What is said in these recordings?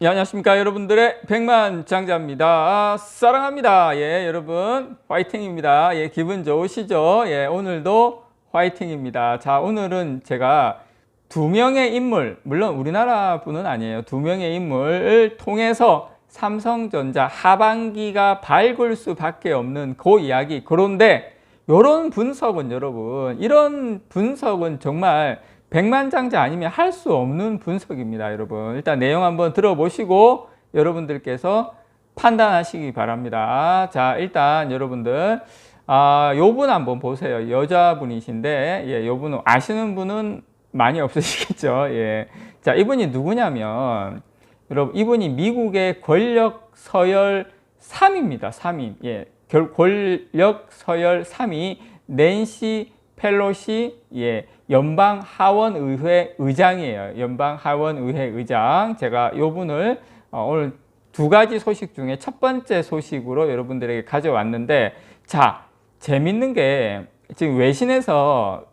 예, 안녕하십니까 여러분들의 백만장자입니다. 사랑합니다. 예, 여러분 화이팅입니다. 예, 기분 좋으시죠? 예, 오늘도 화이팅입니다. 자, 오늘은 제가 두 명의 인물, 물론 우리나라 분은 아니에요. 두 명의 인물을 통해서 삼성전자 하반기가 밝을 수밖에 없는 그 이야기. 그런데 이런 분석은 여러분, 이런 분석은 정말 백만장자 아니면 할 수 없는 분석입니다, 여러분. 일단 내용 한번 들어보시고 여러분들께서 판단하시기 바랍니다. 자, 일단 여러분들, 요분 한번 보세요. 여자분이신데, 예, 요분은 아시는 분은 많이 없으시겠죠. 예. 자, 이분이 누구냐면, 여러분, 이분이 미국의 권력 서열 3위입니다. 3위. 예. 권력 서열 3위, 낸시 펠로시, 예. 연방 하원의회 의장이에요. 연방 하원의회 의장. 제가 요 분을 오늘 두 가지 소식 중에 첫 번째 소식으로 여러분들에게 가져왔는데, 자, 재밌는 게 지금 외신에서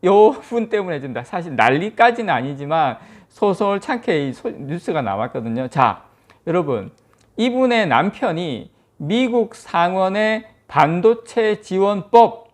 요 분 때문에 좀 사실 난리까지는 아니지만 소설찮게 이 뉴스가 나왔거든요. 자, 여러분, 이분의 남편이 미국 상원의 반도체 지원법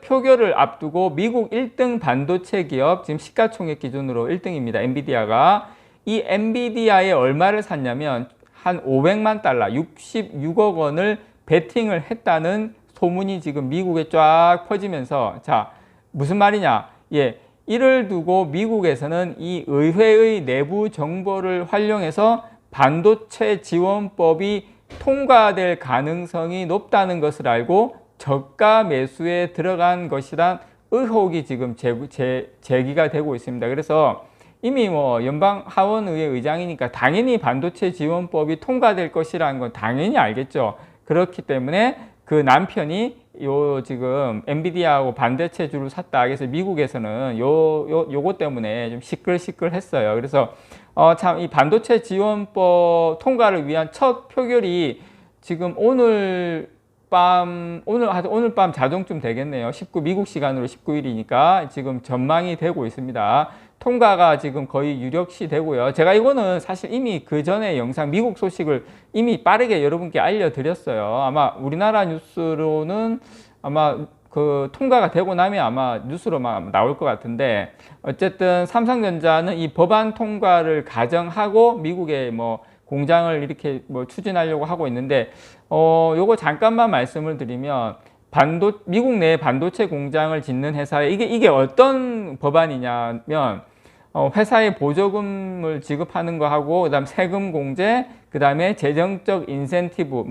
표결을 앞두고 미국 1등 반도체 기업, 지금 시가총액 기준으로 1등입니다. 엔비디아가. 이 엔비디아에 얼마를 샀냐면 한 500만 달러, 66억 원을 베팅을 했다는 소문이 지금 미국에 쫙 퍼지면서, 자, 무슨 말이냐? 예, 이를 두고 미국에서는 이 의회의 내부 정보를 활용해서 반도체 지원법이 통과될 가능성이 높다는 것을 알고 저가 매수에 들어간 것이란 의혹이 지금 제기가 되고 있습니다. 그래서 이미 뭐 연방 하원의회 의장이니까 당연히 반도체 지원법이 통과될 것이라는 건 당연히 알겠죠. 그렇기 때문에 그 남편이 요 지금 엔비디아하고 반도체주를 샀다. 그래서 미국에서는 요거 때문에 좀 시끌시끌했어요. 그래서 참 이 반도체 지원법 통과를 위한 첫 표결이 지금 오늘 밤 자정쯤 되겠네요. 미국 시간으로 19일이니까 지금 전망이 되고 있습니다. 통과가 지금 거의 유력시 되고요. 제가 이거는 사실 이미 그 전에 영상 미국 소식을 이미 빠르게 여러분께 알려드렸어요. 아마 우리나라 뉴스로는 아마 그 통과가 되고 나면 아마 뉴스로만 나올 것 같은데, 어쨌든 삼성전자는 이 법안 통과를 가정하고 미국에 뭐 공장을 이렇게 뭐 추진하려고 하고 있는데, 요거 잠깐만 말씀을 드리면, 미국 내 반도체 공장을 짓는 회사에 이게 어떤 법안이냐면, 회사에 보조금을 지급하는 거 하고, 그다음 세금 공제, 그다음에 재정적 인센티브,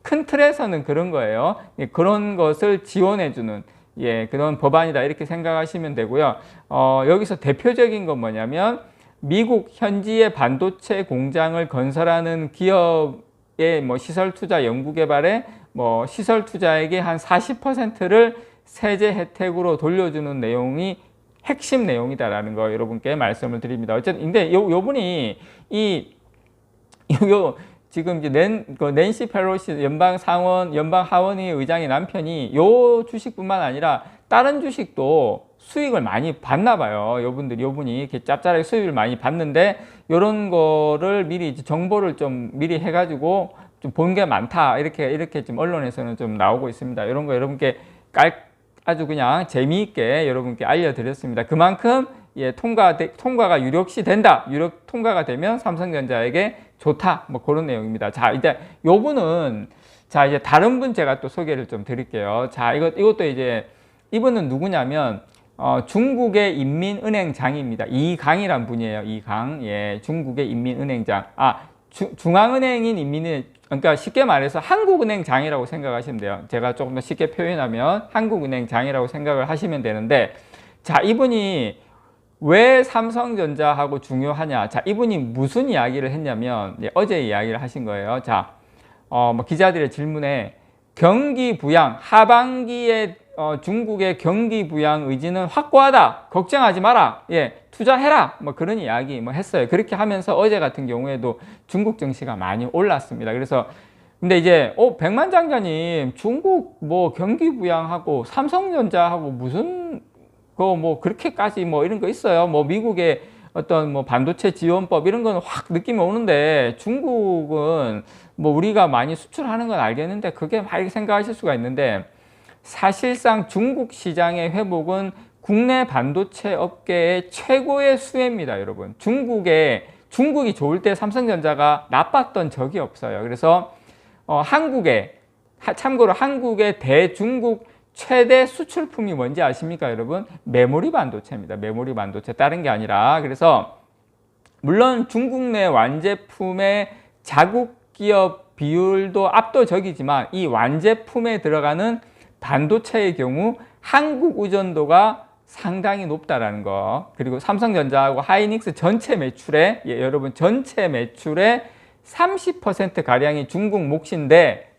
큰 틀에서는 그런 거예요. 예, 그런 것을 지원해주는, 예, 그런 법안이다 이렇게 생각하시면 되고요. 여기서 대표적인 건 뭐냐면, 미국 현지의 반도체 공장을 건설하는 기업의 뭐 시설 투자, 연구 개발에 뭐 시설 투자액의 한 40%를 세제 혜택으로 돌려주는 내용이 핵심 내용이다라는 거 여러분께 말씀을 드립니다. 어쨌든 근데 요분이 지금 이제 낸시 펠로시 연방 하원의 의장의 남편이 요 주식뿐만 아니라 다른 주식도 수익을 많이 받나 봐요. 요분이 이렇게 짭짤하게 수익을 많이 받는데, 요런 거를 미리 정보를 좀 미리 해가지고 좀 본 게 많다. 이렇게 좀 언론에서는 좀 나오고 있습니다. 이런 거 여러분께 아주 그냥 재미있게 여러분께 알려드렸습니다. 그만큼 예, 통과가 유력시 된다. 통과가 되면 삼성전자에게 좋다. 뭐 그런 내용입니다. 자, 이제 요분은, 자, 이제 다른 분 제가 또 소개를 좀 드릴게요. 자, 이것도 이제 이분은 누구냐면, 중국의 인민은행장입니다. 이강이란 분이에요. 이강. 예, 중국의 인민은행장. 중앙은행인 그러니까 쉽게 말해서 한국은행장이라고 생각하시면 돼요. 제가 조금 더 쉽게 표현하면 한국은행장이라고 생각을 하시면 되는데, 자, 이분이 왜 삼성전자하고 중요하냐? 자, 이분이 무슨 이야기를 했냐면, 예, 어제 이야기를 하신 거예요. 자, 뭐 기자들의 질문에 경기 부양, 하반기에 중국의 경기 부양 의지는 확고하다. 걱정하지 마라. 예, 투자해라. 뭐 그런 이야기 뭐 했어요. 그렇게 하면서 어제 같은 경우에도 중국 증시가 많이 올랐습니다. 그래서 근데 이제 백만장자님, 중국 뭐 경기 부양하고 삼성전자하고 무슨 뭐 그렇게까지 뭐 이런 거 있어요? 뭐 미국의 어떤 뭐 반도체 지원법 이런 거는 확 느낌이 오는데 중국은 뭐 우리가 많이 수출하는 건 알겠는데 그게 막 이렇게 생각하실 수가 있는데 사실상 중국 시장의 회복은 국내 반도체 업계의 최고의 수혜입니다, 여러분. 중국이 좋을 때 삼성전자가 나빴던 적이 없어요. 그래서 참고로 한국의 대중국 최대 수출품이 뭔지 아십니까, 여러분? 메모리 반도체입니다. 메모리 반도체. 다른 게 아니라. 그래서 물론 중국 내 완제품의 자국 기업 비율도 압도적이지만 이 완제품에 들어가는 반도체의 경우 한국 의존도가 상당히 높다라는 거. 그리고 삼성전자하고 하이닉스 전체 매출에 여러분 전체 매출의 30% 가량이 중국 몫인데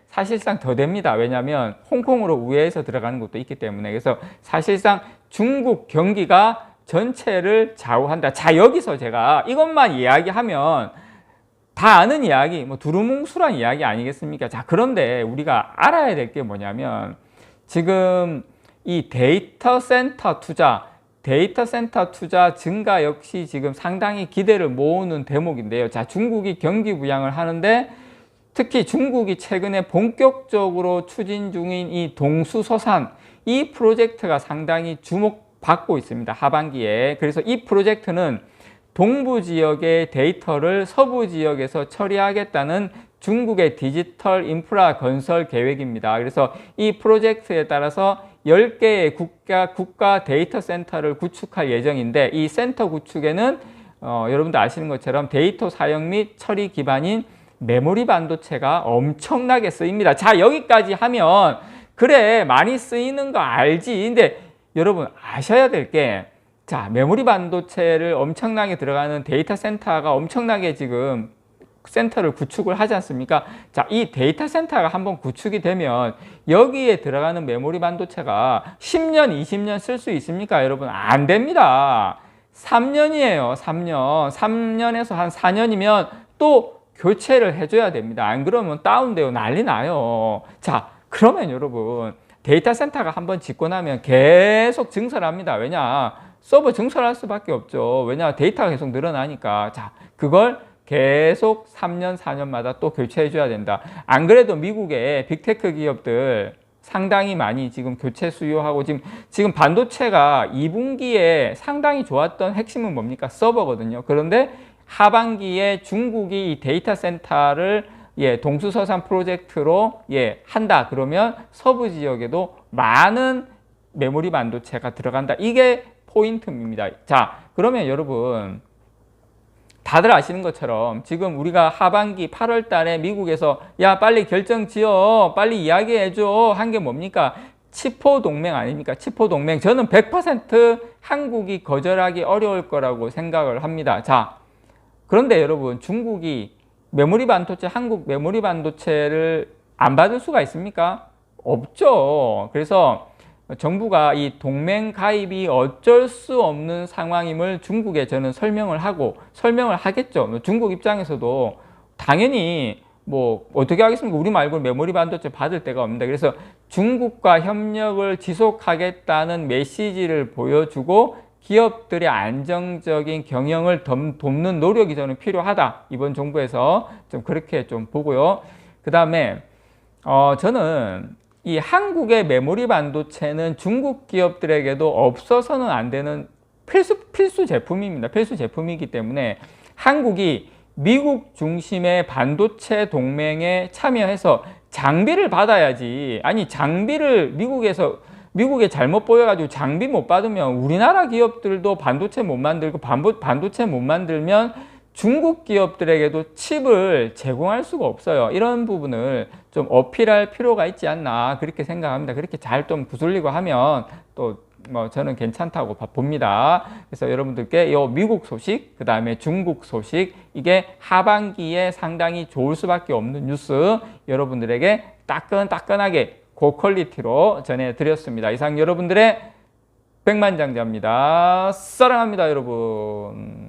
사실상 더 됩니다. 왜냐하면 홍콩으로 우회해서 들어가는 것도 있기 때문에. 그래서 사실상 중국 경기가 전체를 좌우한다. 자, 여기서 제가 이것만 이야기하면 다 아는 이야기, 뭐 두루뭉술한 이야기 아니겠습니까? 자, 그런데 우리가 알아야 될 게 뭐냐면 지금 이 데이터 센터 투자 증가 역시 지금 상당히 기대를 모으는 대목인데요. 자, 중국이 경기 부양을 하는데 특히 중국이 최근에 본격적으로 추진 중인 이 동수서산 이 프로젝트가 상당히 주목받고 있습니다. 하반기에. 그래서 이 프로젝트는 동부 지역의 데이터를 서부 지역에서 처리하겠다는 중국의 디지털 인프라 건설 계획입니다. 그래서 이 프로젝트에 따라서 10개의 국가 데이터 센터를 구축할 예정인데 이 센터 구축에는 여러분도 아시는 것처럼 데이터 사용 및 처리 기반인 메모리 반도체가 엄청나게 쓰입니다. 자, 여기까지 하면 그래 많이 쓰이는 거 알지. 근데 여러분 아셔야 될 게 자, 메모리 반도체를 엄청나게 들어가는 데이터 센터가 엄청나게 지금 센터를 구축을 하지 않습니까? 자, 이 데이터 센터가 한번 구축이 되면 여기에 들어가는 메모리 반도체가 10년, 20년 쓸 수 있습니까? 여러분 안 됩니다. 3년이에요. 3년. 3년에서 한 4년이면 또 교체를 해줘야 됩니다. 안 그러면 다운돼요. 난리 나요. 자, 그러면 여러분 데이터 센터가 한번 짓고 나면 계속 증설합니다. 왜냐? 서버 증설할 수밖에 없죠. 왜냐? 데이터가 계속 늘어나니까. 자, 그걸 계속 3년, 4년마다 또 교체해 줘야 된다. 안 그래도 미국의 빅테크 기업들 상당히 많이 지금 교체 수요하고 지금 반도체가 2분기에 상당히 좋았던 핵심은 뭡니까? 서버거든요. 그런데 하반기에 중국이 이 데이터 센터를 동수서산 프로젝트로 한다. 그러면 서부 지역에도 많은 메모리 반도체가 들어간다. 이게 포인트입니다. 자, 그러면 여러분 다들 아시는 것처럼 지금 우리가 하반기 8월 달에 미국에서 야 빨리 결정 지어 빨리 이야기해 줘 한 게 뭡니까? 치포 동맹 아닙니까? 치포 동맹. 저는 100% 한국이 거절하기 어려울 거라고 생각을 합니다. 자, 그런데 여러분 중국이 한국 메모리 반도체를 안 받을 수가 있습니까? 없죠. 그래서 정부가 이 동맹 가입이 어쩔 수 없는 상황임을 중국에 저는 설명을 하겠죠. 중국 입장에서도 당연히 뭐 어떻게 하겠습니까? 우리 말고 메모리 반도체 받을 데가 없는데 그래서 중국과 협력을 지속하겠다는 메시지를 보여주고 기업들의 안정적인 경영을 돕는 노력이 저는 필요하다. 이번 정부에서 좀 그렇게 좀 보고요. 그 다음에 저는 이 한국의 메모리 반도체는 중국 기업들에게도 없어서는 안 되는 필수 제품입니다. 필수 제품이기 때문에 한국이 미국 중심의 반도체 동맹에 참여해서 장비를 받아야지. 아니 장비를 미국에 잘못 보여가지고 장비 못 받으면 우리나라 기업들도 반도체 못 만들고 반도체 못 만들면 중국 기업들에게도 칩을 제공할 수가 없어요. 이런 부분을 좀 어필할 필요가 있지 않나 그렇게 생각합니다. 그렇게 잘 좀 구슬리고 하면 또 뭐 저는 괜찮다고 봅니다. 그래서 여러분들께 이 미국 소식, 그 다음에 중국 소식 이게 하반기에 상당히 좋을 수밖에 없는 뉴스 여러분들에게 따끈따끈하게 고퀄리티로 전해드렸습니다. 이상 여러분들의 백만장자입니다. 사랑합니다, 여러분.